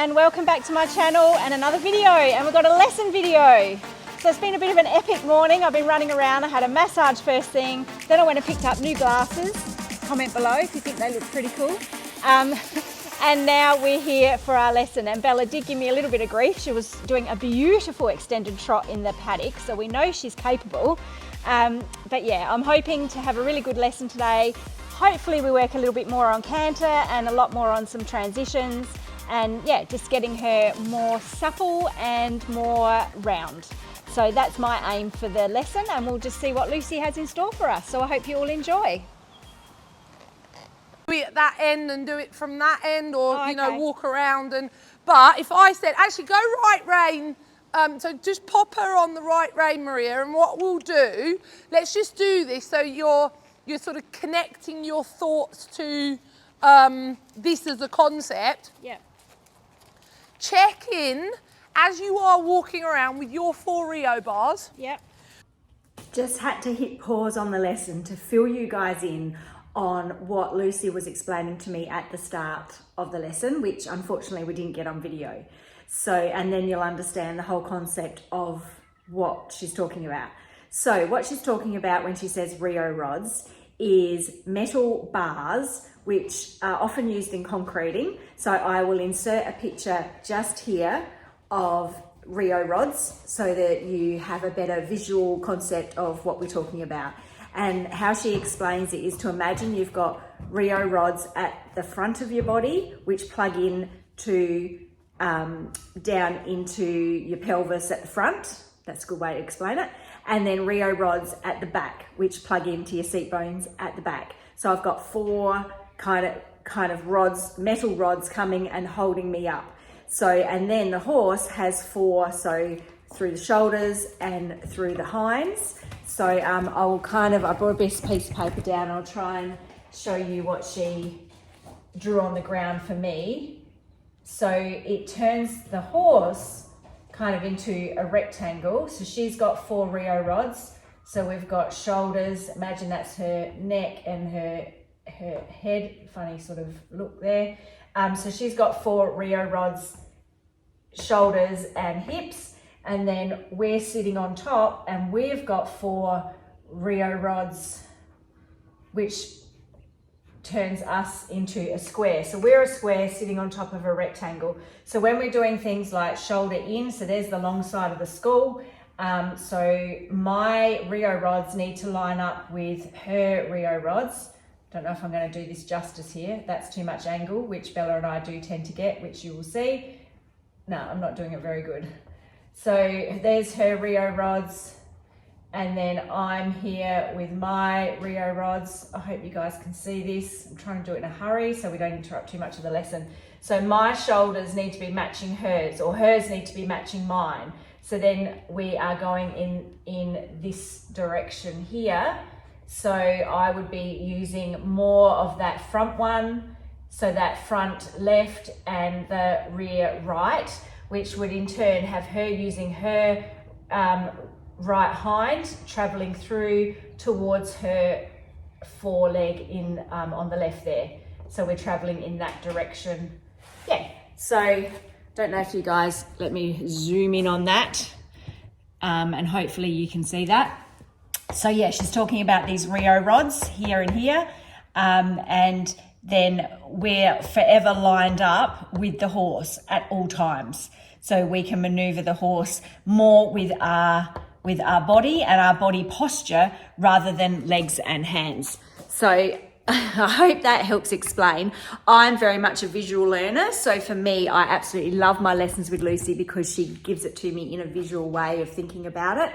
and welcome back to my channel and another video, and we've got a lesson video. So it's been a bit of an epic morning. I've been running around. I had a massage first thing, then I went and picked up new glasses. Comment below if you think they look pretty cool. And now we're here for our lesson, and Bella did give me a little bit of grief. She was doing a beautiful extended trot in the paddock, so we know she's capable. But yeah, I'm hoping to have a really good lesson today. Hopefully we work a little bit more on canter and a lot more on some transitions, and yeah, just getting her more supple and more round. So that's my aim for the lesson, and we'll just see what Lucy has in store for us. So I hope you all enjoy. Do it at that end and do it from that end, or okay. you know, walk around. And but if I said, actually go right rein, so just pop her on the right rein, Maria, and what we'll do, let's just do this so you're sort of connecting your thoughts to this as a concept. Yeah. Check in as you are walking around with your 4 Rio bars. Yep. Just had to hit pause on the lesson to fill you guys in on what Lucy was explaining to me at the start of the lesson, which unfortunately we didn't get on video. So, and then you'll understand the whole concept of what she's talking about. So what she's talking about when she says Rio rods is metal bars, which are often used in concreting. So I will insert a picture just here of Rio rods so that you have a better visual concept of what we're talking about. And how she explains it is to imagine you've got Rio rods at the front of your body, which plug in to down into your pelvis at the front. That's a good way to explain it. And then Rio rods at the back, which plug into your seat bones at the back. So I've got 4 kind of rods, metal rods coming and holding me up. So, and then the horse has 4, so through the shoulders and through the hinds. So I brought a best piece of paper down. I'll try and show you what she drew on the ground for me. So it turns the horse kind of into a rectangle. So she's got 4 Rio rods. So we've got shoulders, imagine that's her neck and her head, funny sort of look there. So she's got 4 Rio rods, shoulders and hips. And then we're sitting on top and we've got 4 Rio rods, which turns us into a square. So we're a square sitting on top of a rectangle. So when we're doing things like shoulder in, so there's the long side of the skull. So my Rio rods need to line up with her Rio rods. Don't know if I'm going to do this justice here. That's too much angle, which Bella and I do tend to get, which you will see. No, I'm not doing it very good. So there's her Rio rods, and then I'm here with my Rio rods. I hope you guys can see this. I'm trying to do it in a hurry so we don't interrupt too much of the lesson. So my shoulders need to be matching hers, or hers need to be matching mine. So then we are going in this direction here. So I would be using more of that front one, so that front left and the rear right, which would in turn have her using her right hind traveling through towards her foreleg in on the left there. So we're traveling in that direction. Yeah, so don't know if you guys, let me zoom in on that, and hopefully you can see that. So yeah, she's talking about these Rio rods here and here, and then we're forever lined up with the horse at all times. So we can maneuver the horse more with our body and our body posture rather than legs and hands. So I hope that helps explain. I'm very much a visual learner. So for me, I absolutely love my lessons with Lucy because she gives it to me in a visual way of thinking about it.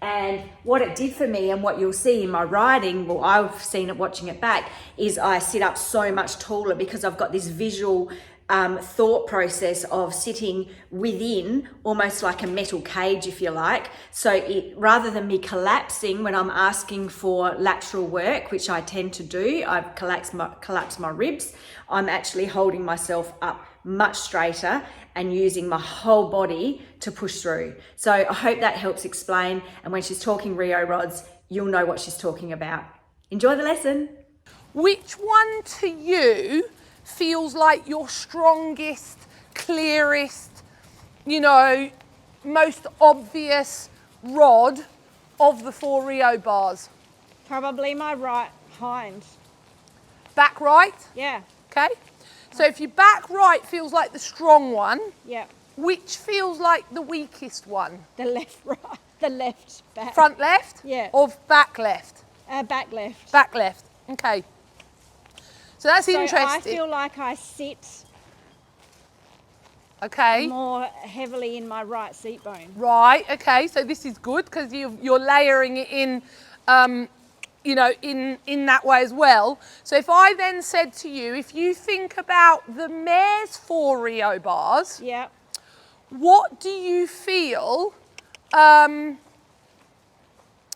And what it did for me, and what you'll see in my riding, well, I've seen it watching it back, is I sit up so much taller because I've got this visual thought process of sitting within almost like a metal cage, if you like. So it, rather than me collapsing when I'm asking for lateral work, which I tend to do, I've collapsed my ribs, I'm actually holding myself up much straighter and using my whole body to push through. So I hope that helps explain. And when she's talking Rio rods, you'll know what she's talking about. Enjoy the lesson. Which one to you feels like your strongest clearest, you know, most obvious rod of the 4 Rio bars? Probably my right hind. Back right? Yeah, Okay. So if your back right feels like the strong one, yeah. which feels like the weakest one? The left, right, the left back. Front left? Yeah. Or back left? Back left. Back left. Okay. So that's So interesting. I feel like I sit Okay. more heavily in my right seat bone. Right. Okay. So this is good because you're layering it in, you know, in that way as well. So if I then said to you, if you think about the mare's 4 Rio bars, Yeah. what do you feel?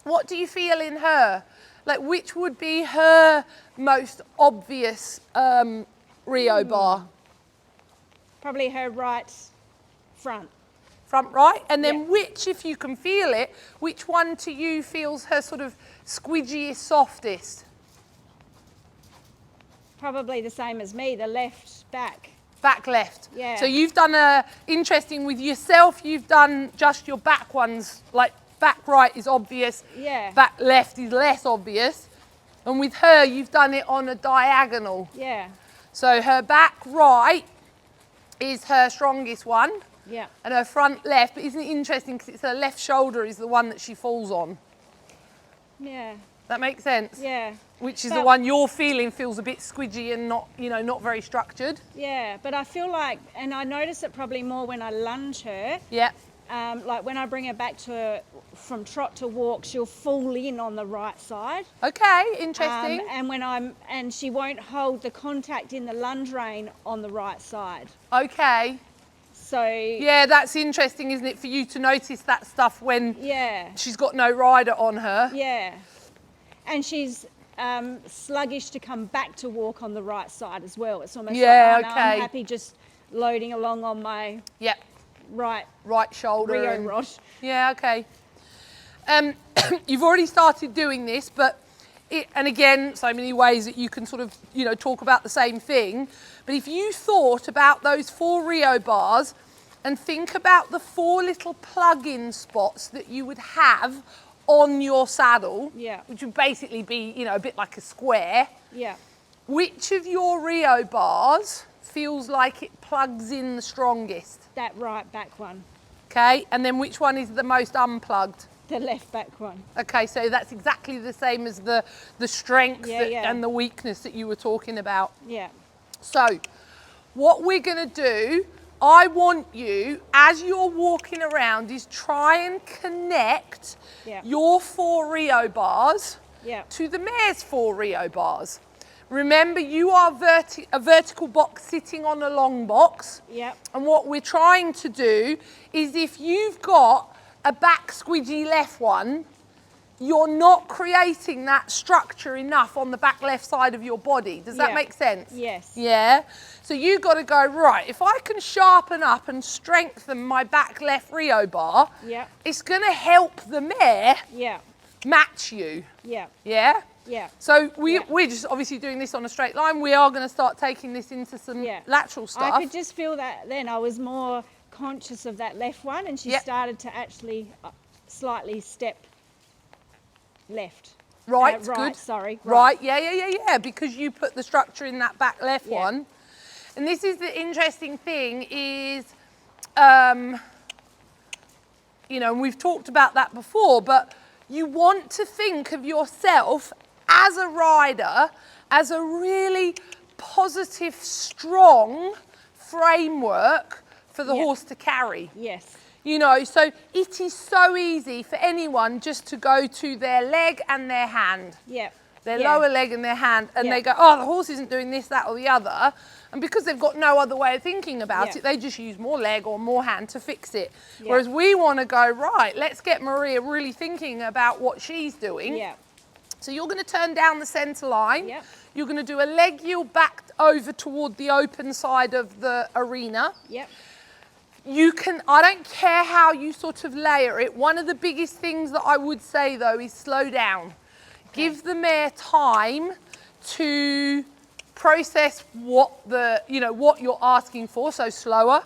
What do you feel in her? Like, which would be her most obvious Rio bar? Probably her right front. Front right? And then Yeah. which, if you can feel it, which one to you feels her sort of squidgiest, softest? Probably the same as me, the left back. Back left. Yeah. So you've done interesting with yourself, you've done just your back ones, like back right is obvious, Yeah. back left is less obvious. And with her, you've done it on a diagonal. Yeah. So her back right is her strongest one, Yeah. and her front left, but isn't it interesting because it's her left shoulder is the one that she falls on. Yeah. That makes sense? Yeah. Which is the But- one you're feeling feels a bit squidgy and not, you know, not very structured. Yeah. But I feel like, and I notice it probably more when I lunge her. Yeah. Like when I bring her back to from trot to walk, she'll fall in on the right side. Okay, interesting. And she won't hold the contact in the lunge rein on the right side. Okay. So Yeah, that's interesting, isn't it, for you to notice that stuff when yeah, she's got no rider on her. yeah. And she's sluggish to come back to walk on the right side as well. It's almost Yeah, like, oh, no, okay. I'm happy just loading along on my Yep. right Right shoulder. Rio and- rod. Yeah, okay. You've already started doing this, but and again, so many ways that you can sort of, you know, talk about the same thing. But if you thought about those 4 Rio bars and think about the 4 little plug-in spots that you would have on your saddle, Yeah. which would basically be, you know, a bit like a square, Yeah. which of your Rio bars feels like it plugs in the strongest? That right back one. Okay, and then which one is the most unplugged? The left back one. Okay, so that's exactly the same as the strength Yeah, yeah. and the weakness that you were talking about. Yeah. So what we're going to do, I want you, as you're walking around, is try and connect Yeah. your 4 Rio bars Yeah. to the mare's 4 Rio bars. Remember, you are a vertical box sitting on a long box. Yeah. And what we're trying to do is, if you've got a back squidgy left one, you're not creating that structure enough on the back left side of your body. Does that Yeah. make sense? Yes. Yeah. So you've got to go, right, if I can sharpen up and strengthen my back left Rio bar, Yeah. it's going to help the mare Yeah. match you. Yeah. Yeah? Yeah. So Yeah. we're just obviously doing this on a straight line. We are going to start taking this into some Yeah. lateral stuff. I could just feel that then. I was more conscious of that left one, and she Yep. started to actually slightly step left. Right, right, good. sorry. Right, yeah, because you put the structure in that back left Yeah. one. And this is the interesting thing is, you know, and we've talked about that before, but you want to think of yourself as a rider, as a really positive, strong framework for the Yeah. horse to carry. Yes. You know, so it is so easy for anyone just to go to their leg and their hand, Yeah. their Yeah. lower leg and their hand, and Yeah. they go, oh, the horse isn't doing this, that, or the other. And because they've got no other way of thinking about Yeah. it, they just use more leg or more hand to fix it. Yeah. Whereas we want to go, right, let's get Maria really thinking about what she's doing. Yeah. So you're going to turn down the centre line. Yep. You're going to do a leg yield back over toward the open side of the arena. Yep. You can, I don't care how you sort of layer it. One of the biggest things that I would say though is slow down. Give the mare time to process what you're asking for, so slower.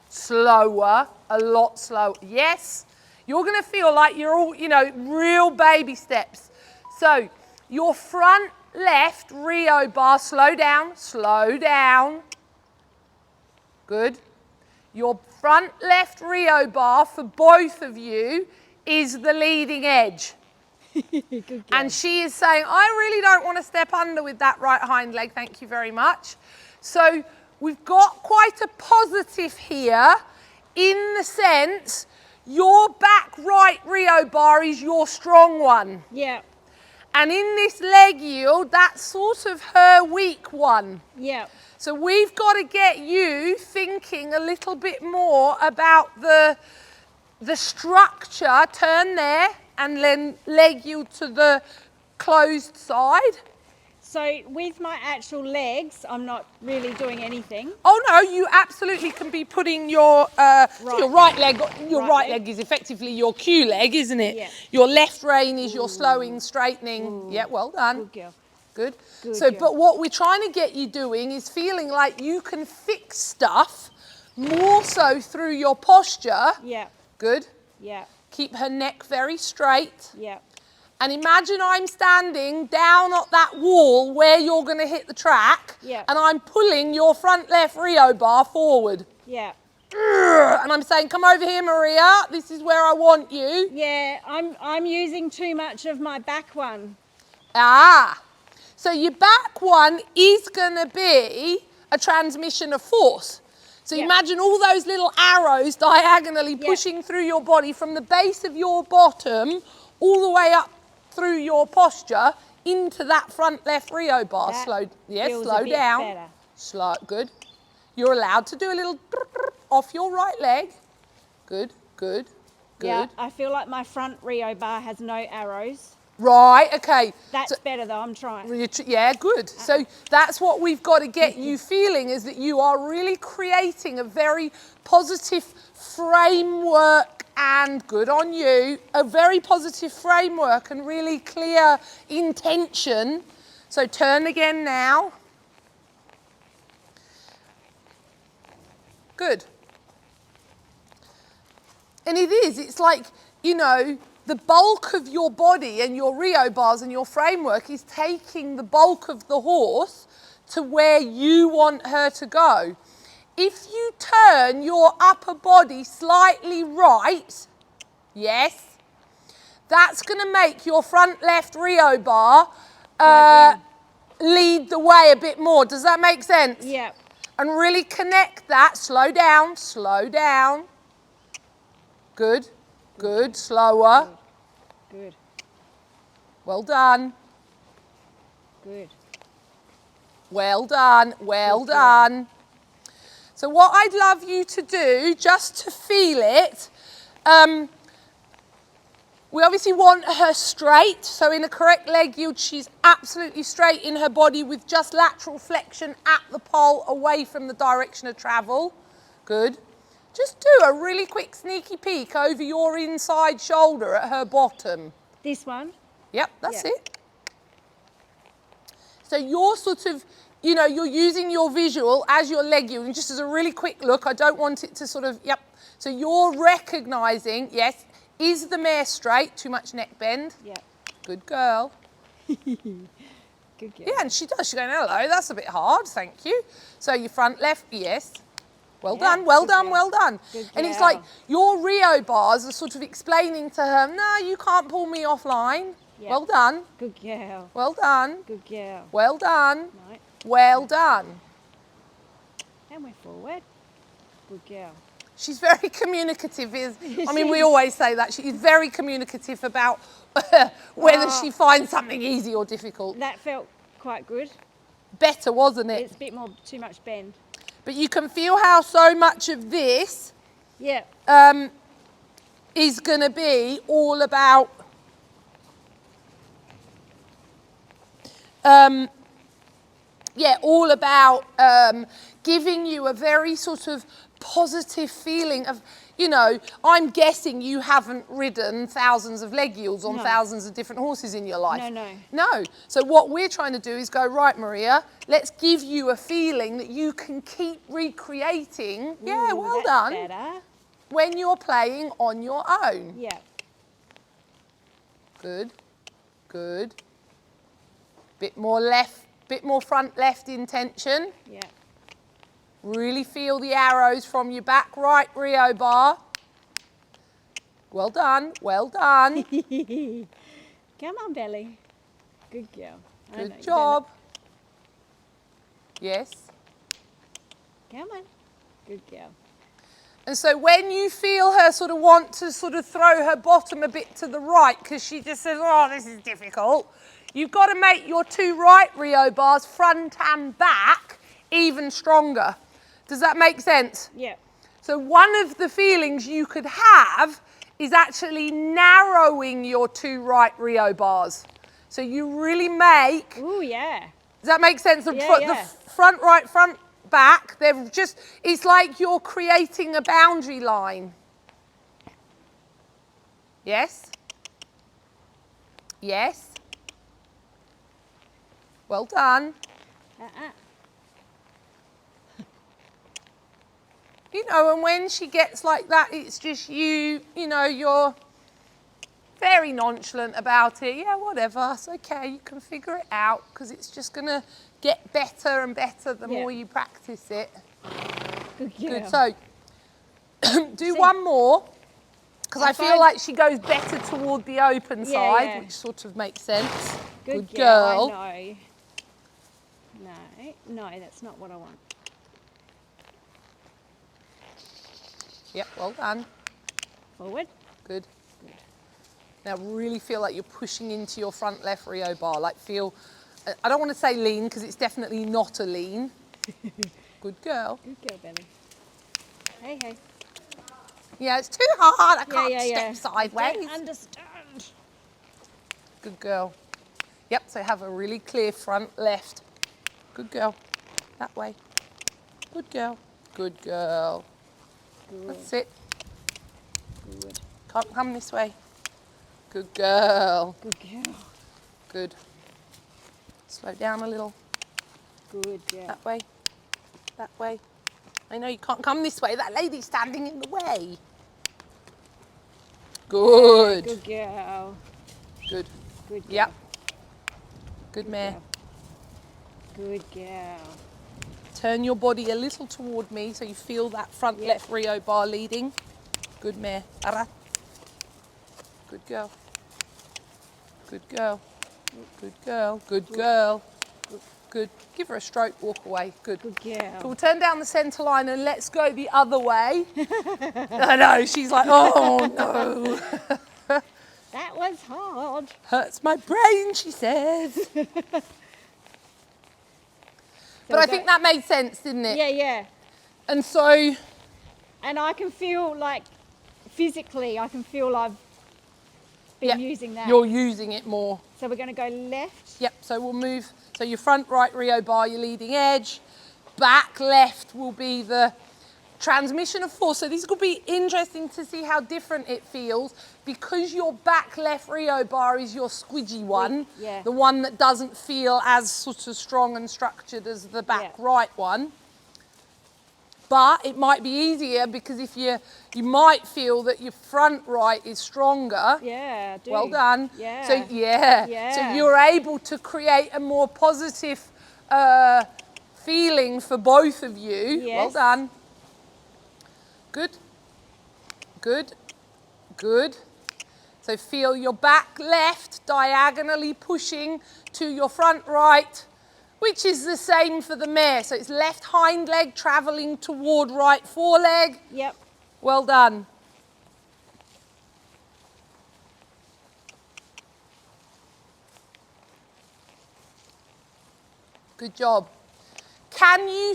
slower, a lot slower. Yes, you're going to feel like you're all, you know, real baby steps. So your front left Rio bar, slow down, slow down. Good. Your front left Rio bar for both of you is the leading edge. And she is saying, I really don't want to step under with that right hind leg, thank you very much. So we've got quite a positive here in the sense your back right Rio bar is your strong one. Yeah. And in this leg yield, that's sort of her weak one. Yeah. So we've got to get you thinking a little bit more about the structure. Turn there and then leg yield to the closed side. So with my actual legs, I'm not really doing anything. Oh no, you absolutely can be putting your right leg. Your right leg is effectively your cue leg, isn't it? Yeah. Your left rein is your slowing, straightening. Ooh. Yeah, well done. Good girl. Good. Good So, girl. but what we're trying to get you doing is feeling like you can fix stuff more so through your posture. Yeah. Good. Yeah. Keep her neck very straight. Yeah. And imagine I'm standing down at that wall where you're going to hit the track. Yeah. And I'm pulling your front left Rio bar forward. Yeah. And I'm saying, come over here, Maria. This is where I want you. Yeah, I'm using too much of my back one. Ah. So your back one is going to be a transmission of force. So imagine all those little arrows diagonally pushing through your body from the base of your bottom all the way up through your posture into that front left Rio bar. That Slow down. Better. Slow, good. You're allowed to do a little off your right leg. Good, good, good. Yeah, I feel like my front Rio bar has no arrows. Right, okay. That's better though, I'm trying. Yeah, good. So that's what we've got to get you feeling, is that you are really creating a very positive framework, and good on you, a very positive framework and really clear intention. So turn again now. Good. And it's like, you know, the bulk of your body and your Rio bars and your framework is taking the bulk of the horse to where you want her to go. If you turn your upper body slightly right, yes, that's going to make your front left Rio bar lead the way a bit more. Does that make sense? Yeah. And really connect that. Slow down, slow down. Good, good, slower. Good. Well done. Good. Well done, well done. So what I'd love you to do, just to feel it, we obviously want her straight. So in a correct leg yield, she's absolutely straight in her body with just lateral flexion at the pole away from the direction of travel. Good. Just do a really quick sneaky peek over your inside shoulder at her bottom. This one? Yep, that's it. So you're sort of, you know, you're using your visual as your leg yield, and just as a really quick look, I don't want it to sort of, So you're recognising, yes, is the mare straight? Too much neck bend? Yep. Good girl. Good girl. Yeah, and she does. She's going, hello, that's a bit hard, thank you. So your front left, yes. Well done, well done, well done. And it's like your Rio bars are sort of explaining to her, no, you can't pull me offline. Yep. Well done. Good girl. Well done. Good girl. Well done. Right. Well done. And we're forward. Good girl. She's very communicative. I mean, we always say that. She's very communicative about whether she finds something easy or difficult. That felt quite good. Better, wasn't it? It's a bit more, too much bend. But you can feel how so much of this is going to be all about yeah, all about giving you a very sort of positive feeling of, you know, I'm guessing you haven't ridden thousands of leg yields on No. thousands of different horses in your life. No. No. So what we're trying to do is go, right, Maria, let's give you a feeling that you can keep recreating. Yeah, Ooh, well that's done. better. When you're playing on your own. Yeah. Good, good. Bit more left, bit more front left intention. Yeah. Really feel the arrows from your back right Rio bar. Well done, well done. Come on, Belly. Good girl. I know, Good you job. Yes. Come on. Good girl. And so when you feel her sort of want to sort of throw her bottom a bit to the right because she just says, oh, this is difficult, you've got to make your two right Rio bars, front and back, even stronger. Does that make sense? Yeah. So one of the feelings you could have is actually narrowing your two right Rio bars. So you really make, Ooh, yeah. does that make sense? The Yeah. front right, front back, they're just, it's like you're creating a boundary line. Yes? Yes? Well done. You know, and when she gets like that, it's just you know, you're very nonchalant about it. Yeah, whatever, it's okay, you can figure it out because it's just going to get better and better the more you practice it. Good girl. Good, so do one more because I feel like she goes better toward the open side, which sort of makes sense. Good girl. I know. No, that's not what I want. Yep, well done. Forward. Good. Now really feel like you're pushing into your front left Rio bar. Like feel, I don't want to say lean because it's definitely not a lean. Good girl. Good girl, Belly. Hey, hey. Yeah, it's too hard. I can't yeah. step sideways. I don't understand. Good girl. Yep, so have a really clear front left. Good girl. That way. Good girl. Good girl. Good. That's it. Good. Come this way. Good girl. Good girl. Good. Slow down a little. Good girl. That way. That way. I know you can't come this way. That lady's standing in the way. Good. Good girl. Good. Good girl. Yep. Good mare. Girl. Good girl. Turn your body a little toward me so you feel that front left Rio bar leading. Good mare. Ara. Good girl. Good girl. Good girl. Good girl. Good. Give her a stroke, walk away. Good. Good girl. Cool. Turn down the centre line and let's go the other way. I know, she's like, oh no. That was hard. Hurts my brain, she says. But I think that made sense, didn't it? Yeah. And so... And I can feel like, physically, I can feel I've been using that. You're using it more. So we're going to go left. Yep, so we'll move. So your front right Rio bar, your leading edge. Back left will be the transmission of force. So these will be interesting to see how different it feels because your back left Rio bar is your squidgy one. Yeah. The one that doesn't feel as sort of strong and structured as the back right one. But it might be easier because if you might feel that your front right is stronger. Yeah, I do. Well done. Yeah. So so you're able to create a more positive feeling for both of you. Yes. Well done. Good. Good. Good. So feel your back left diagonally pushing to your front right, which is the same for the mare. So it's left hind leg travelling toward right foreleg. Yep. Well done. Good job. Can you,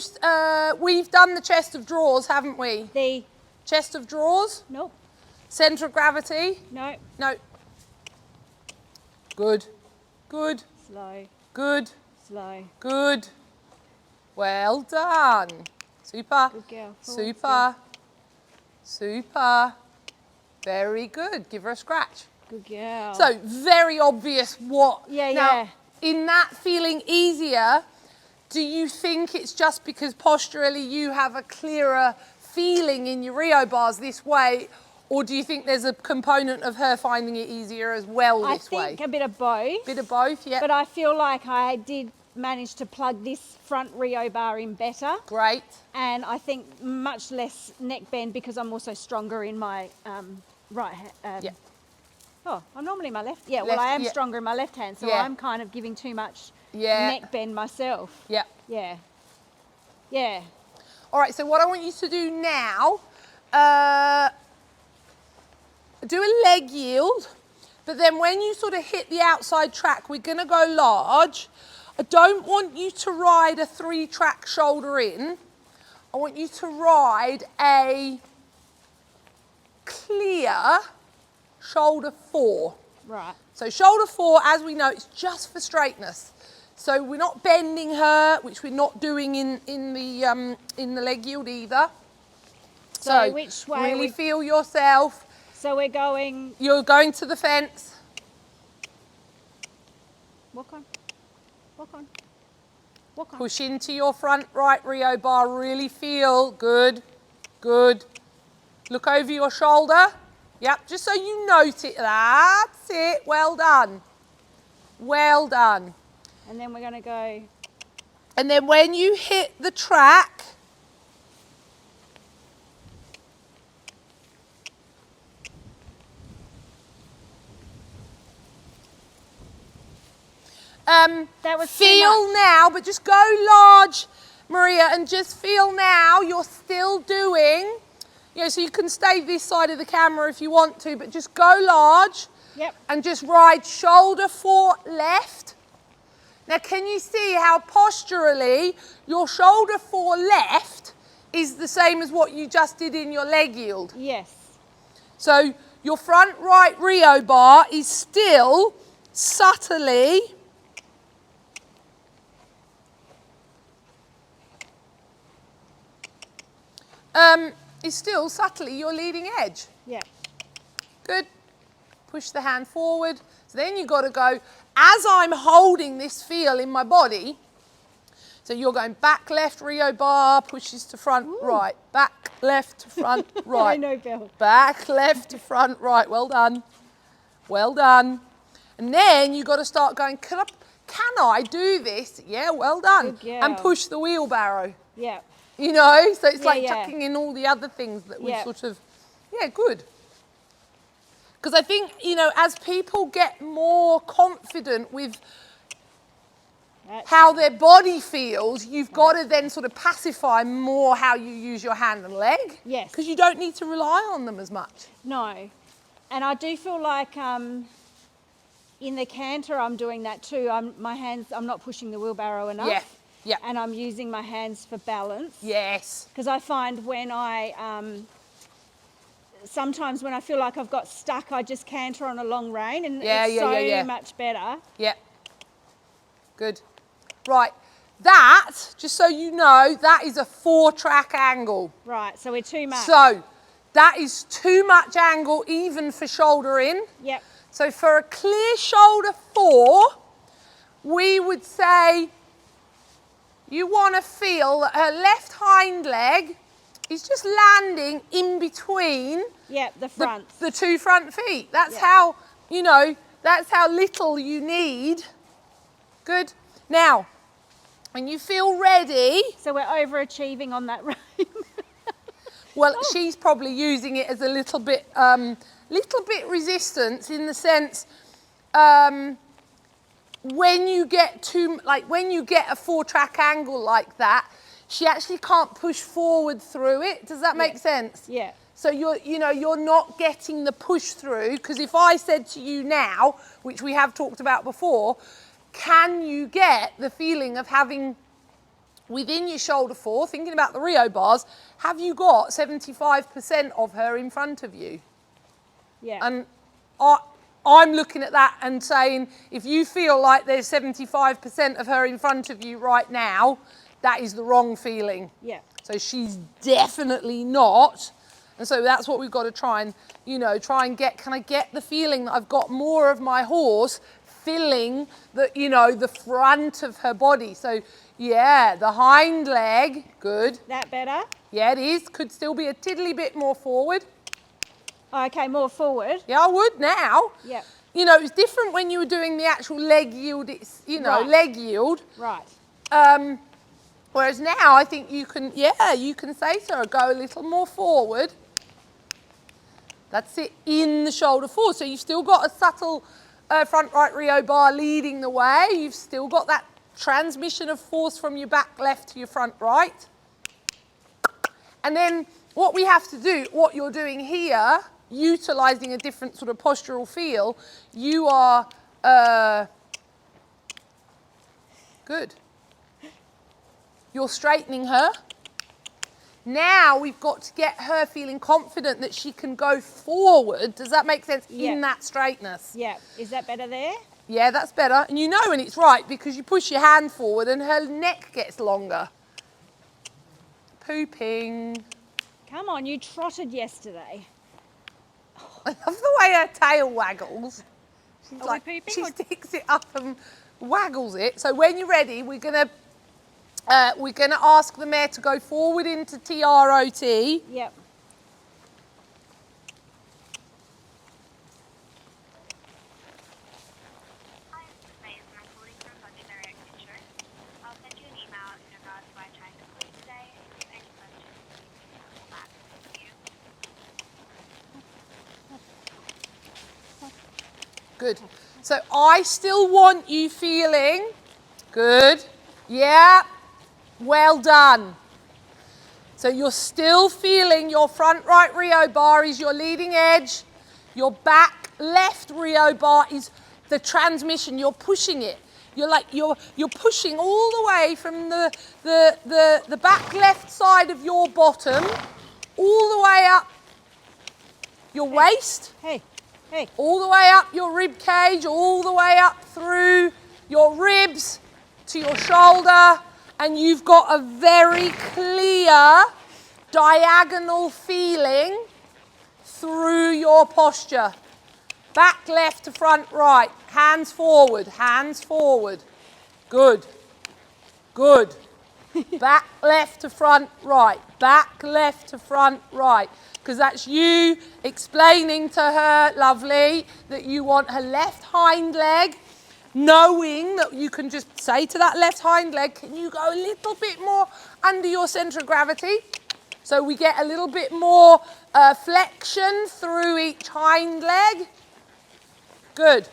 we've done the chest of drawers, haven't we? The, Chest of drawers, nope, centre of gravity. no, No. Good. Good. slow, Good. slow. Good. Well done. Super. Good girl. Forward, Super. Super. Very good. Give her a scratch. Good girl. So very obvious what. Yeah, now, yeah. in that feeling easier, do you think it's just because posturally you have a clearer feeling in your Rio bars this way, or do you think there's a component of her finding it easier as well this way? I think a bit of both. Bit of both, yeah. But I feel like I did manage to plug this front Rio bar in better. Great. And I think much less neck bend because I'm also stronger in my right hand. Yeah. Oh, I'm normally my left. Yeah, well, Left, I am yeah. stronger in my left hand, so Yeah. I'm kind of giving too much Yeah. neck bend myself. Yeah. Yeah. Yeah. All right, so what I want you to do now, do a leg yield, but then when you sort of hit the outside track, we're gonna go large. I don't want you to ride a 3-track shoulder in. I want you to ride a clear shoulder 4. Right. So shoulder 4, as we know, it's just for straightness. So we're not bending her, which we're not doing in the leg yield either. So which way really feel yourself. So we're going. You're going to the fence. Walk on. Walk on. Walk on. Push into your front right Rio bar. Really feel good. Good. Look over your shoulder. Yep, just so you note it. That's it. Well done. Well done. And then we're going to go. And then when you hit the track, That was too feel much. now, but just go large, Maria, and just feel now you're still doing, so you can stay this side of the camera if you want to, but just go large. Yep. And just ride shoulder 4 left. Now, can you see how posturally your shoulder 4 left is the same as what you just did in your leg yield? Yes. So your front right Rio bar is still subtly your leading edge. Yeah. Good. Push the hand forward. So then you've got to go, as I'm holding this feel in my body, so you're going back left Rio bar, pushes to front right, back left to front right. I know, Bill. Back left to front right. Well done. Well done. And then you've got to start going, can I do this? Yeah, well done. Good girl. And push the wheelbarrow. Yeah. So it's like tucking in all the other things that we sort of, good. Because I think, as people get more confident with how their body feels, you've got to then sort of pacify more how you use your hand and leg. Yes. Because you don't need to rely on them as much. No. And I do feel like in the canter I'm doing that too. I'm not pushing the wheelbarrow enough. Yeah. Yeah. And I'm using my hands for balance. Yes. Because I find when sometimes when I feel like I've got stuck, I just canter on a long rein, and it's so much better. Yeah. Good. Right. That, just so you know, that is a 4-track angle. Right, so we're too much. So that is too much angle even for shoulder in. Yep. So for a clear shoulder 4, we would say you want to feel that her left hind leg is just landing in between the front. the 2 front feet. That's how, that's how little you need. Good. Now, when you feel ready. So we're overachieving on that rein. Well, she's probably using it as a little bit resistance in the sense, when you get a 4-track angle like that, she actually can't push forward through it. Does that make sense? Yeah. So you're not getting the push through, because if I said to you now, which we have talked about before, can you get the feeling of having within your shoulder 4, thinking about the Rio bars, have you got 75% of her in front of you? Yeah. And I'm looking at that and saying, if you feel like there's 75% of her in front of you right now, that is the wrong feeling. Yeah. So she's definitely not. And so that's what we've got to try and, you know, get, can I get the feeling that I've got more of my horse filling the, you know, the front of her body. So yeah, the hind leg, good. That better? Yeah, it is. Could still be a tiddly bit more forward. Okay, more forward. Yeah, I would now. Yep. You know, it's different when you were doing the actual leg yield, it's, you know, Right. leg yield. Right. Whereas now I think you can, yeah, you can say to her, go a little more forward. That's it, in the shoulder forward. So you've still got a subtle front right Rio bar leading the way. You've still got that transmission of force from your back left to your front right. And then what we have to do, what you're doing here, utilising a different sort of postural feel, you are, good. You're straightening her. Now we've got to get her feeling confident that she can go forward. Does that make sense? Yeah. In that straightness? Yeah. Is that better there? Yeah, that's better. And you know when it's right because you push your hand forward and her neck gets longer. Pooping. Come on, you trotted yesterday. I love the way her tail waggles. She's Are like, we pooping she or- sticks it up and waggles it. So when you're ready, we're gonna ask the mare to go forward into TROT. Yep. Hi, this is Faith, and I'm calling from Budget Direct Insurance. I'll send you an email in regards to why I tried to call you today. If you have any questions, you can call back. Thank you. Good. So I still want you feeling good. Yeah. Well done. So you're still feeling your front right Rio bar is your leading edge. Your back left Rio bar is the transmission. You're pushing it. You're pushing all the way from the back left side of your bottom all the way up your waist. Hey. Hey. All the way up your rib cage, all the way up through your ribs to your shoulder, and you've got a very clear diagonal feeling through your posture. Back left to front right, hands forward, hands forward. Good, good. Back left to front right, back left to front right. Because that's you explaining to her, lovely, that you want her left hind leg, knowing that you can just say to that left hind leg, can you go a little bit more under your centre of gravity? So we get a little bit more flexion through each hind leg. Good.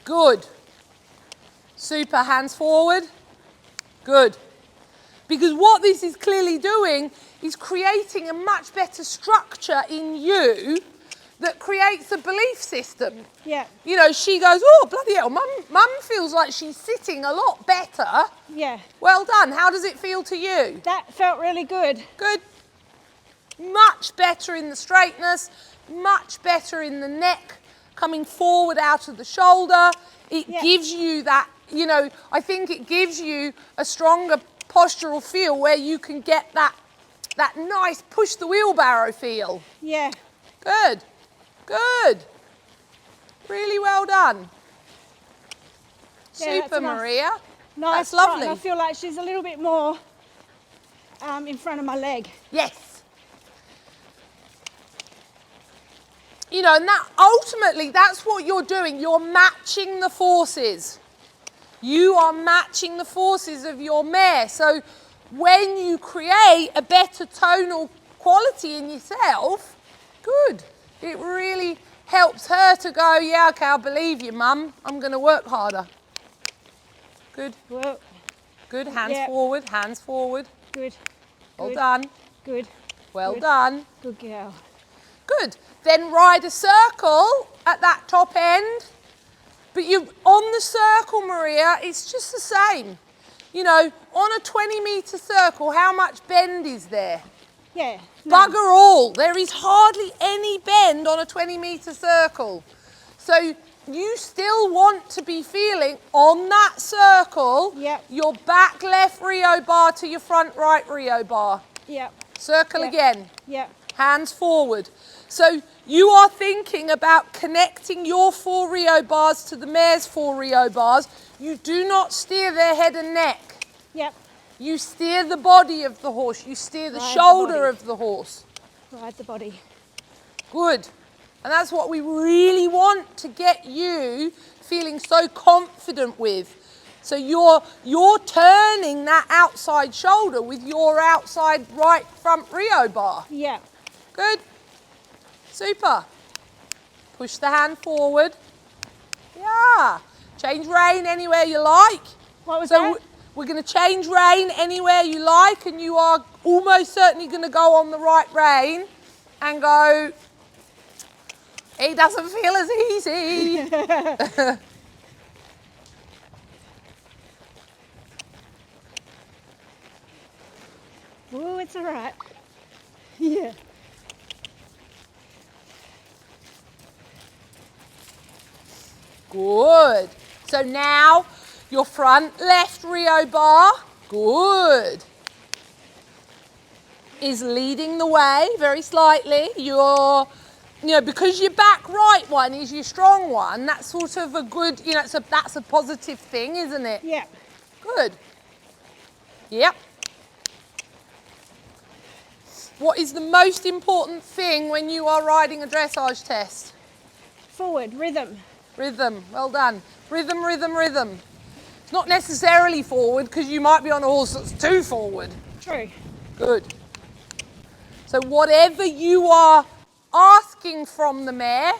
Good. Super, hands forward. Good. Because what this is clearly doing is creating a much better structure in you that creates a belief system. Yeah. You know, she goes, oh, bloody hell, mum feels like she's sitting a lot better. Yeah. Well done. How does it feel to you? That felt really good. Good. Much better in the straightness, much better in the neck, coming forward out of the shoulder. It gives you that, you know, I think it gives you a stronger postural feel where you can get that nice push the wheelbarrow feel. Yeah. Good, good. Really well done. Yeah, that's Super, a nice- Maria. Nice. That's lovely. Right. I feel like she's a little bit more in front of my leg. Yes. You know, and that ultimately, that's what you're doing. You're matching the forces. You are matching the forces of your mare. So when you create a better tonal quality in yourself, good. It really helps her to go, yeah, okay, I believe you, Mum. I'm going to work harder. Good. Well, Good. Hands Yep. forward. Hands forward. good. Well Good. done. Good. Well Good. done. Good girl. Good. Then ride a circle at that top end. But you on the circle, Maria, it's just the same. You know, on a 20-metre circle, how much bend is there? Yeah. No. Bugger all. There is hardly any bend on a 20-metre circle. So you still want to be feeling on that circle, Yep. your back left Rio bar to your front right Rio bar. Yep. Circle Yep. again. Yep. Hands forward. So you are thinking about connecting your 4 Rio bars to the mare's 4 Rio bars. You do not steer their head and neck. Yep. You steer the body of the horse. You steer the Ride the shoulder body. of the horse. Ride the body. Good. And that's what we really want to get you feeling so confident with. So you're turning that outside shoulder with your outside right front Rio bar. Yep. Good. Super. Push the hand forward. Yeah. Change rein anywhere you like. What was So that? we're going to change rein anywhere you like, and you are almost certainly going to go on the right rein and go, it doesn't feel as easy. Oh, it's all right. Yeah. Good. So now your front left Rio bar, good, is leading the way very slightly. Because your back right one is your strong one, that's sort of a good, that's a positive thing, isn't it? Yep. Good. Yep. What is the most important thing when you are riding a dressage test? Forward, rhythm. Rhythm, well done. Rhythm, rhythm, rhythm. It's not necessarily forward because you might be on a horse that's too forward. True. Good. So whatever you are asking from the mare,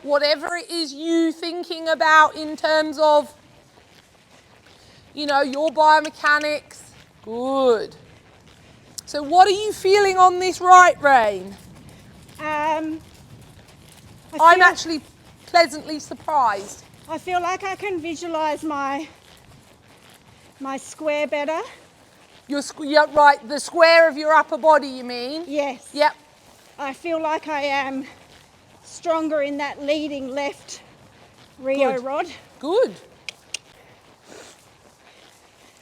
whatever it is you thinking about in terms of, your biomechanics, good. So what are you feeling on this right rein? I'm actually pleasantly surprised. I feel like I can visualize my square better. Yeah, right, the square of your upper body, you mean? Yes. Yep. I feel like I am stronger in that leading left Rio Good. rod. Good.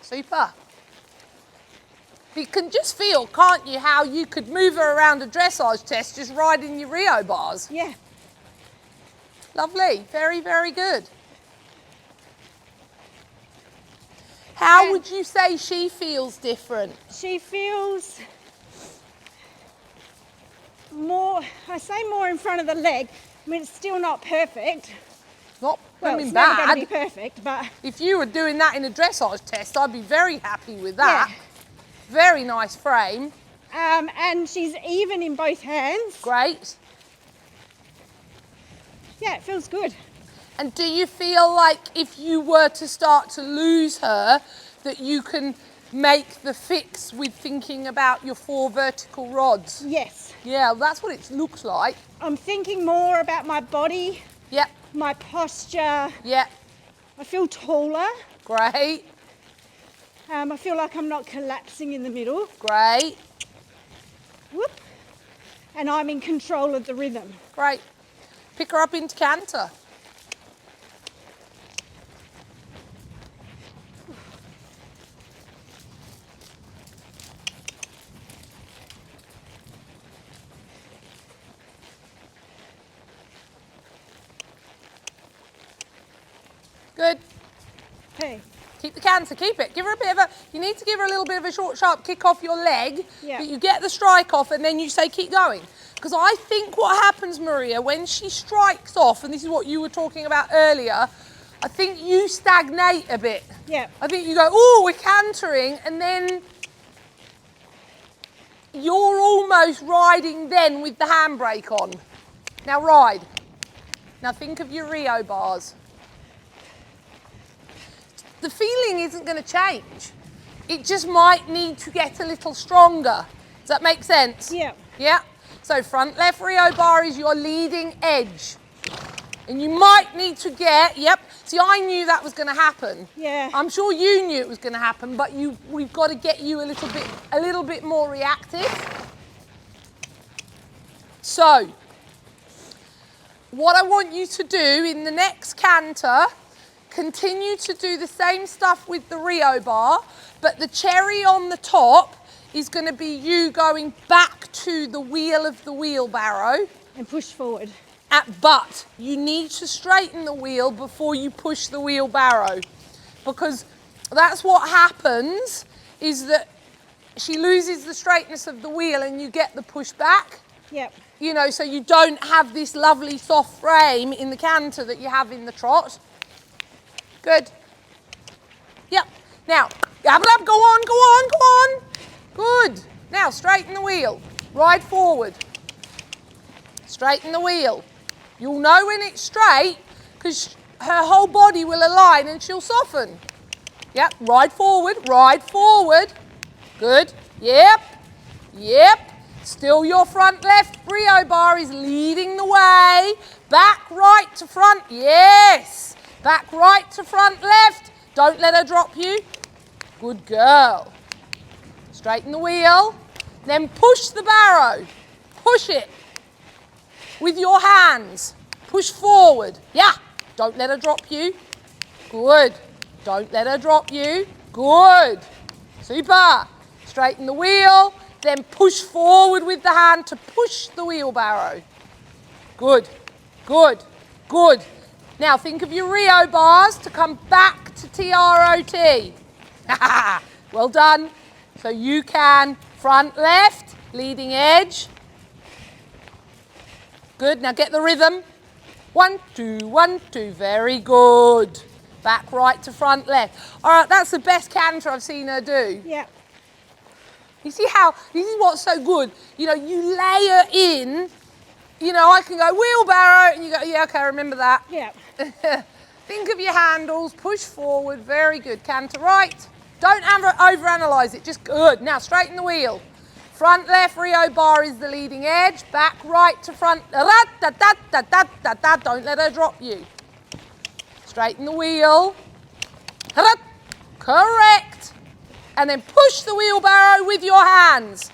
Super. You can just feel, can't you, how you could move her around a dressage test just riding your Rio bars. Yeah. Lovely. Very, very good. How would you say she feels different? She feels more, I say more in front of the leg. I mean, it's still not perfect. Not Well, blooming it's never bad. going to be perfect, but If you were doing that in a dressage test, I'd be very happy with that. Yeah. Very nice frame. and she's even in both hands. Great. Yeah, it feels good. And do you feel like if you were to start to lose her, that you can make the fix with thinking about your 4 vertical rods? Yes. Yeah, that's what it looks like. I'm thinking more about my body, Yep, my posture. yep, I feel taller. great, I feel like I'm not collapsing in the middle. great, Whoop. And I'm in control of the rhythm. great. Pick her up into canter. Good. Hey. Keep the canter, keep it. Give her a bit of you need to give her a little bit of a short, sharp kick off your leg, Yeah. but you get the strike off and then you say keep going. Because I think what happens, Maria, when she strikes off, and this is what you were talking about earlier, I think you stagnate a bit. Yeah. I think you go, oh, we're cantering, and then you're almost riding then with the handbrake on. Now ride. Now think of your Rio bars. The feeling isn't going to change. It just might need to get a little stronger. Does that make sense? Yeah. Yeah? So front left Rio bar is your leading edge. And you might need to get, yep. See, I knew that was going to happen. Yeah. I'm sure you knew it was going to happen, but we've got to get you a little bit more reactive. So, what I want you to do in the next canter, continue to do the same stuff with the Rio bar, but the cherry on the top is going to be you going back to the wheel of the wheelbarrow. And push forward. But you need to straighten the wheel before you push the wheelbarrow, because that's what happens, is that she loses the straightness of the wheel and you get the push back. Yep. You know, so you don't have this lovely soft frame in the canter that you have in the trot. Good. Yep. Now, up, go on, go on, go on. Good. Now, straighten the wheel. Ride forward. Straighten the wheel. You'll know when it's straight because her whole body will align and she'll soften. Yep. Ride forward, ride forward. Good. Yep. Yep. Still your front left Rio bar is leading the way. Back right to front. Yes. Back right to front left. Don't let her drop you. Good girl. Straighten the wheel. Then push the barrow. Push it. With your hands. Push forward. Yeah. Don't let her drop you. Good. Don't let her drop you. Good. Super. Straighten the wheel. Then push forward with the hand to push the wheelbarrow. Good. Good. Good. Now think of your Rio bars to come back to TROT. Well done. So you can front left, leading edge. Good. Now get the rhythm. 1, 2, 1, 2. Very good. Back right to front left. All right, that's the best canter I've seen her do. Yep. You see how, this is what's so good. You know, you layer in, you know, I can go wheelbarrow and you go, yeah, okay, I remember that. Yep. Think of your handles, push forward, very good. Canter right. Don't overanalyze it, just good. Now straighten the wheel. Front left Rio bar is the leading edge, back right to front. Don't let her drop you. Straighten the wheel. Correct. And then push the wheelbarrow with your hands.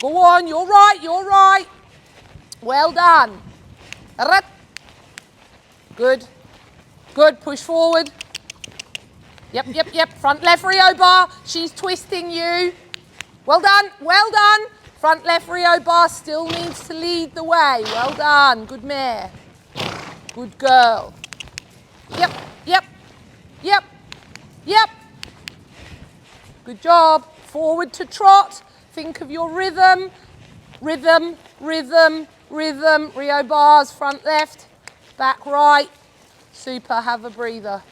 Go on, you're right, you're right. Well done. Good. Good, push forward. Yep, yep, yep. Front left Rio bar, she's twisting you. Well done, well done. Front left Rio bar still needs to lead the way. Well done, good mare. Good girl. Yep, yep, yep, yep. Good job. Forward to trot. Think of your rhythm. Rhythm, rhythm, rhythm. Rio bars, front left, back right. Super, have a breather.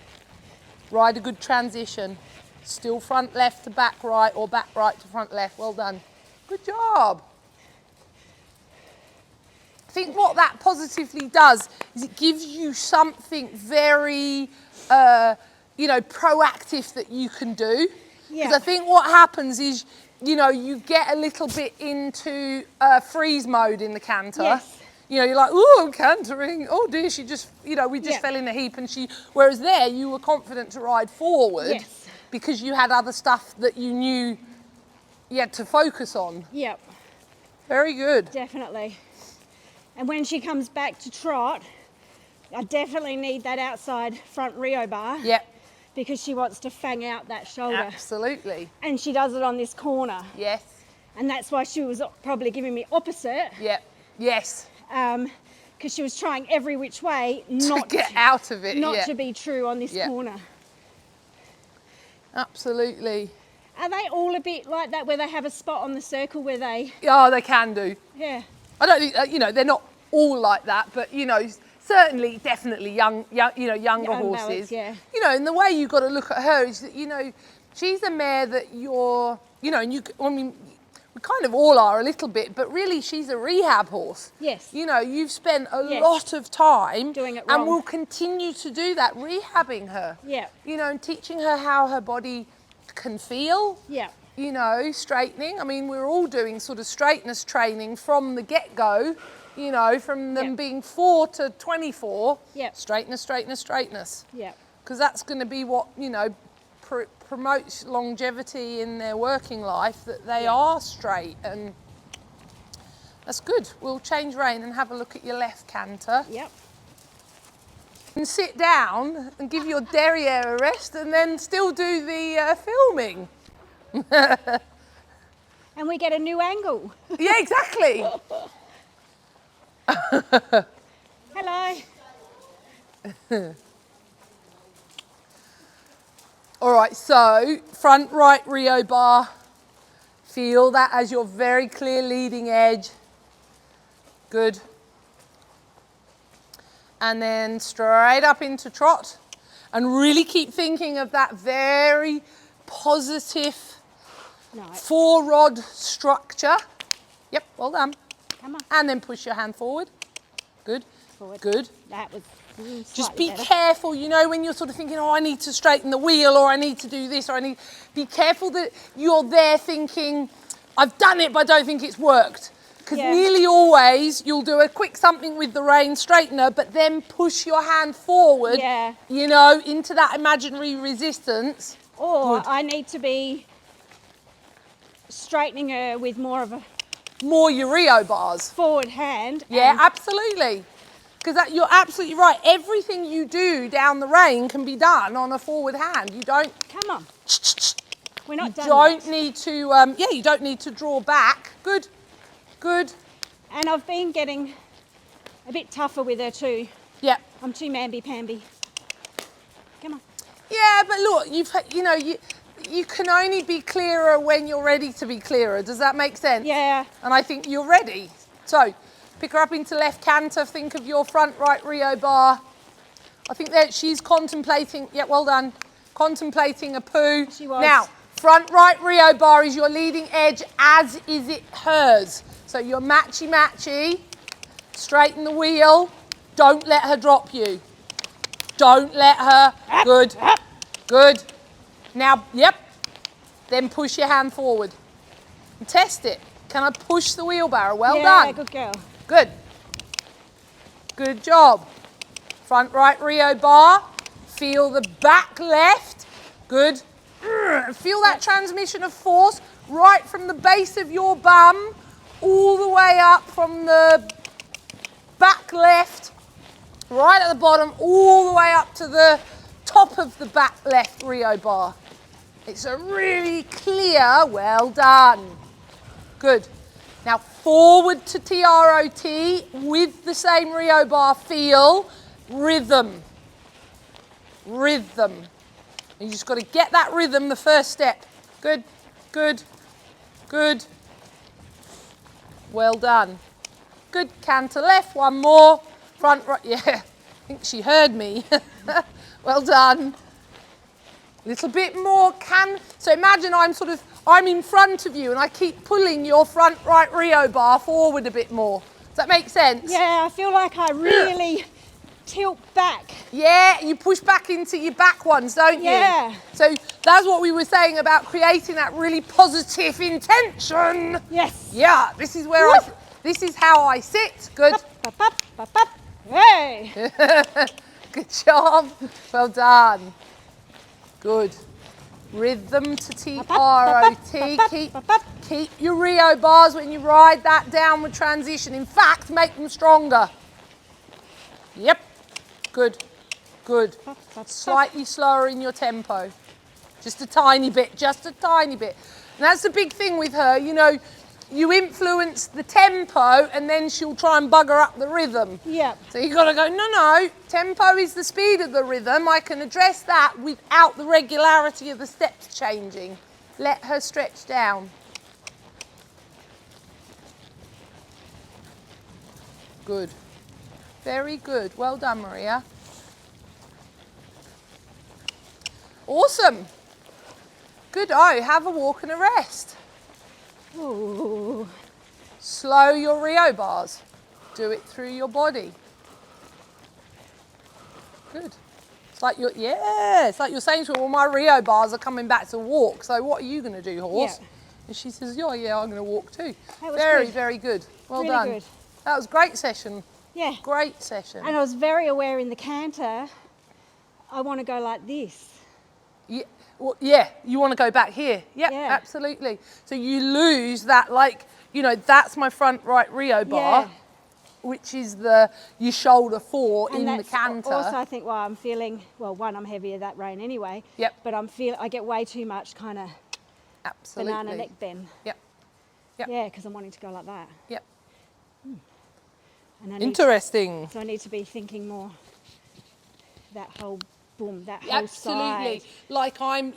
Ride a good transition. Still front left to back right or back right to front left. Well done. Good job. I think what that positively does is it gives you something very, you know, proactive that you can do. Because I think what happens is, you know, you get a little bit into freeze mode in the canter. Yes. You know, you're like, oh, I'm cantering. Oh dear, she just, you know, we just fell in a heap and she, whereas there you were confident to ride forward. Yes. Because you had other stuff that you knew you had to focus on. Yep. Very good. Definitely. And when she comes back to trot, I definitely need that outside front Rio bar. Yep. Because she wants to fang out that shoulder. Absolutely. And she does it on this corner. Yes. And that's why she was probably giving me opposite. Yep. Yes. Because she was trying every which way not to get out of it. Not to be true on this corner. Absolutely. Are they all a bit like that, where they have a spot on the circle where they... Oh, they can do. Yeah. I don't think, you know, they're not all like that, but, you know, certainly, definitely younger horses. Balance, yeah. You know, and the way you've got to look at her is that, you know, she's a mare that you're, you know, and you, I mean, we kind of all are a little bit, but really she's a rehab horse. Yes. You know, you've spent a lot of time doing it wrong. and will continue to do that, rehabbing her. Yeah. You know, and teaching her how her body can feel. Yeah. You know, straightening. I mean, we're all doing sort of straightness training from the get-go, you know, from them being 4 to 24. Yeah. Straightness, straightness, straightness. Yeah. Because that's going to be what, you know, promotes longevity in their working life, that they are straight, and that's good. We'll change rein and have a look at your left canter. Yep. And sit down and give your derriere a rest and then still do the filming. And we get a new angle. Yeah, exactly. Hello. All right, so front right Rio bar. Feel that as your very clear leading edge. Good. And then straight up into trot. And really keep thinking of that very positive Nice. 4-rod structure. Yep, well done. Come on. And then push your hand forward. Good, Forward. good. That was Just slightly be better. careful, you know, when you're sort of thinking, oh, I need to straighten the wheel, or I need to do this, or be careful that you're there thinking, I've done it, but I don't think it's worked. Because Yeah. nearly always you'll do a quick something with the rein straightener, but then push your hand forward, Yeah. you know, into that imaginary resistance. Or Good. I need to be straightening her with more of a More your Rio bars. forward hand. Yeah, and- absolutely. Because you're absolutely right. Everything you do down the rein can be done on a forward hand. You don't Come on. We're not done don't yet. need to, you don't need to draw back. Good, good. And I've been getting a bit tougher with her too. Yeah, I'm too mamby-pamby. Come on. yeah. But look, you can only be clearer when you're ready to be clearer. Does that make sense? Yeah. And I think you're ready. So, pick her up into left canter. Think of your front right Rio bar. I think that she's contemplating. Yeah, well done. Contemplating a poo. She was. Now, front right Rio bar is your leading edge, as is it hers. So you're matchy-matchy. Straighten the wheel. Don't let her drop you. Don't let her. Good. Good. Now, yep. Then push your hand forward. And test it. Can I push the wheelbarrow? Well Yeah, done. good girl. Good. Good job. Front right Rio bar. Feel the back left. Good. Feel that transmission of force right from the base of your bum all the way up from the back left, right at the bottom, all the way up to the top of the back left Rio bar. It's a really clear, well done. Good. Now forward to TROT with the same Rio bar feel, rhythm. Rhythm. You just got to get that rhythm the first step. Good, good, good. Well done. Good, canter left, one more. Front right, yeah, I think she heard me. Well done. Little bit more so imagine I'm in front of you and I keep pulling your front right Rio bar forward a bit more. Does that make sense? Yeah, I feel like I really tilt back. Yeah, you push back into your back ones, don't you? Yeah. So that's what we were saying about creating that really positive intention. Yes. Yeah, this is where this is how I sit. Good. Up, up, up, up. Hey. Good job. Well done. Good. Rhythm to TROT. Keep your Rio bars when you ride that downward transition. In fact, make them stronger. Yep. Good. Good. Slightly slower in your tempo. Just a tiny bit. Just a tiny bit. And that's the big thing with her. You know, you influence the tempo and then she'll try and bugger up the rhythm. Yeah. So you've got to go, no, tempo is the speed of the rhythm. I can address that without the regularity of the steps changing. Let her stretch down. Good. Very good. Well done, Maria. Awesome. Good. Oh, have a walk and a rest. Ooh. Slow your Rio bars. Do it through your body. Good. It's like it's like you're saying to her, well, my Rio bars are coming back to walk, so what are you going to do, horse? Yeah. And she says, yeah, I'm going to walk too. That was Very, good. very good. Well Really done. good. That was a great session. Yeah. Great session. And I was very aware in the canter, I want to go like this. Yeah, well, yeah, you want to go back here. Yep, Yeah. absolutely. So you lose that, like, you know, that's my front right Rio bar. Yeah. which is your shoulder 4 in the canter. Also, I think why I'm feeling, well, one, I'm heavier that rein anyway. Yep. But I get way too much kind of Absolutely. banana neck bend. Yep. Yep. Yeah, because I'm wanting to go like that. Yep. And Interesting. So I need to be thinking more that whole boom, that whole Absolutely. side. Like I'm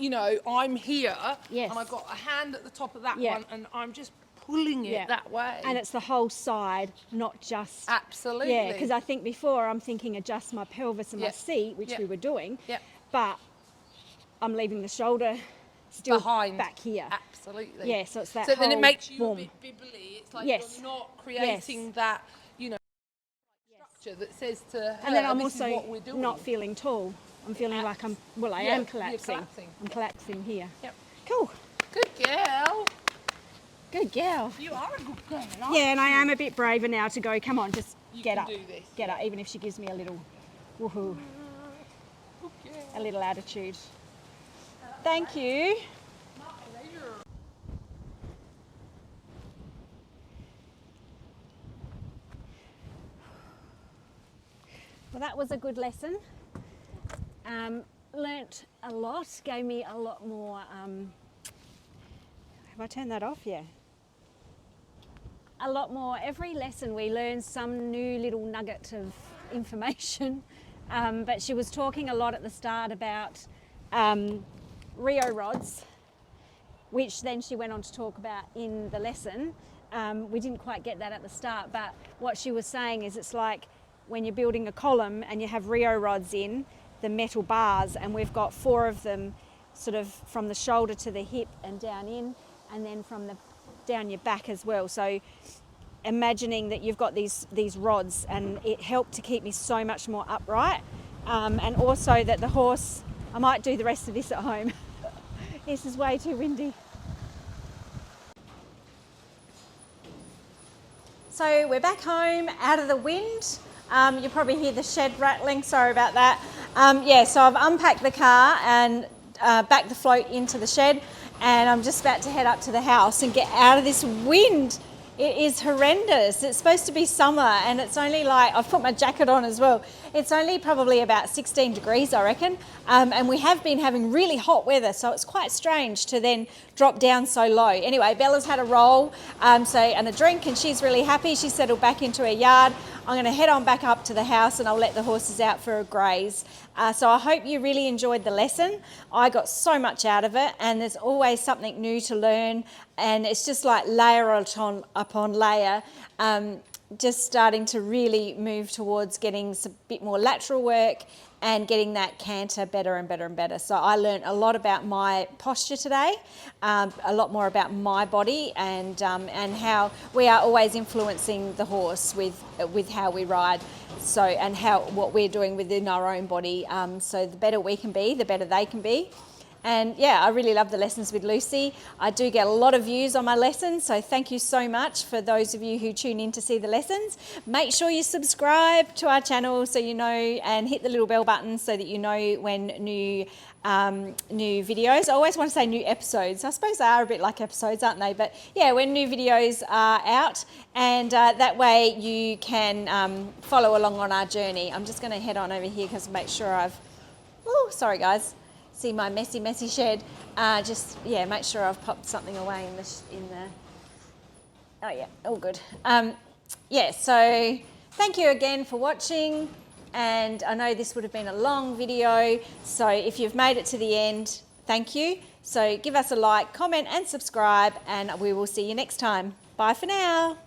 here, Yes. and I've got a hand at the top of that Yeah. one, and I'm just pulling it that way. And it's the whole side, not just... Absolutely. Yeah, because I think before I'm thinking adjust my pelvis and my Yep. seat, which Yep. we were doing, Yep. but I'm leaving the shoulder still Behind. back here. Absolutely. Yeah, so it's that So then it whole makes you boom. a bit bibbly. It's like Yes. you're not creating that, structure that says to her, And then I'm this is also what we're doing. not feeling tall. I'm feeling like I Yeah, am you're collapsing. collapsing. I'm collapsing here. Yep. Cool. Good girl. Good girl. You are a good girl. aren't Yeah, and I you? am a bit braver now to go, come on, just You get can up. do this. Get up, even if she gives me a little woohoo, Good girl. a little attitude. Thank you. Well, that was a good lesson. Learnt a lot, gave me a lot more. Have I turned that off? Yeah. A lot more. Every lesson we learn some new little nugget of information. But she was talking a lot at the start about Rio rods, which then she went on to talk about in the lesson. We didn't quite get that at the start, but what she was saying is it's like when you're building a column and you have Rio rods in, the metal bars, and we've got 4 of them sort of from the shoulder to the hip and down in, and then from the down your back as well. So imagining that you've got these rods, and it helped to keep me so much more upright, and also that the horse, I might do the rest of this at home. This is way too windy. So we're back home out of the wind. You'll probably hear the shed rattling, sorry about that. So I've unpacked the car and backed the float into the shed, and I'm just about to head up to the house and get out of this wind. It is horrendous. It's supposed to be summer, and it's only like, I've put my jacket on as well. It's only probably about 16 degrees, I reckon. And we have been having really hot weather, so it's quite strange to then drop down so low. Anyway, Bella's had a roll and a drink, and she's really happy. She's settled back into her yard. I'm going to head on back up to the house, and I'll let the horses out for a graze. So I hope you really enjoyed the lesson. I got so much out of it, and there's always something new to learn, and it's just like layer upon layer, just starting to really move towards getting a bit more lateral work and getting that canter better and better and better. So I learned a lot about my posture today, a lot more about my body, and how we are always influencing the horse with how we ride. So, and what we're doing within our own body. So the better we can be, the better they can be. And yeah, I really love the lessons with Lucy. I do get a lot of views on my lessons, so thank you so much for those of you who tune in to see the lessons. Make sure you subscribe to our channel so you know, and hit the little bell button so that you know when new videos. I always want to say new episodes. I suppose they are a bit like episodes, aren't they? But yeah, when new videos are out, and that way you can follow along on our journey. I'm just going to head on over here because make sure sorry guys. See my messy shed. Make sure I've popped something away in the. Oh yeah, all good. So thank you again for watching, and I know this would have been a long video, so if you've made it to the end, thank you. So give us a like, comment and subscribe, and we will see you next time. Bye for now.